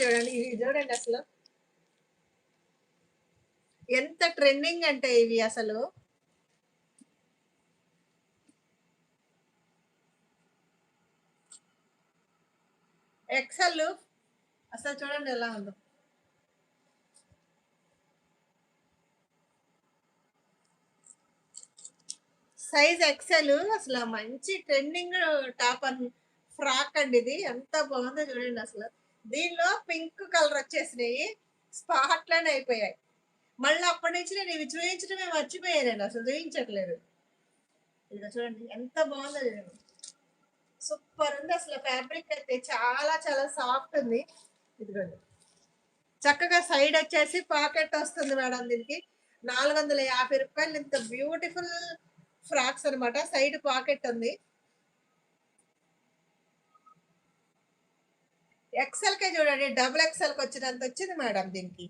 చూడండి, ఇవి చూడండి అసలు ఎంత ట్రెండింగ్ అంటే ఇవి అసలు. ఎక్సెల్ అసలు చూడండి ఎలా ఉందో. సైజ్ ఎక్సెల్ అసలు మంచి ట్రెండింగ్ టాప్ అని ఫ్రాక్ అండి ఇది. ఎంత బాగుందో చూడండి అసలు. దీనిలో పింక్ కలర్ వచ్చేసినాయి, స్పాట్లోనే అయిపోయాయి. మళ్ళీ అప్పటి నుంచి నేను ఇవి చూపించడమే మర్చిపోయానండి, అసలు చూపించట్లేదు. ఇదిగో చూడండి ఎంత బాగుందో చూడండి. సూపర్ ఉంది అసలు. ఫ్యాబ్రిక్ అయితే చాలా చాలా సాఫ్ట్ ఉంది. ఇదిగోండి చక్కగా సైడ్ వచ్చేసి పాకెట్ వస్తుంది మేడం దీనికి. 450 రూపాయలు. ఇంత బ్యూటిఫుల్ ఫ్రాక్స్ అనమాట. సైడ్ పాకెట్ ఉంది. ఎక్సెల్ కే చూడండి, డబుల్ ఎక్సెల్ కి వచ్చినంత వచ్చింది మేడం దీనికి.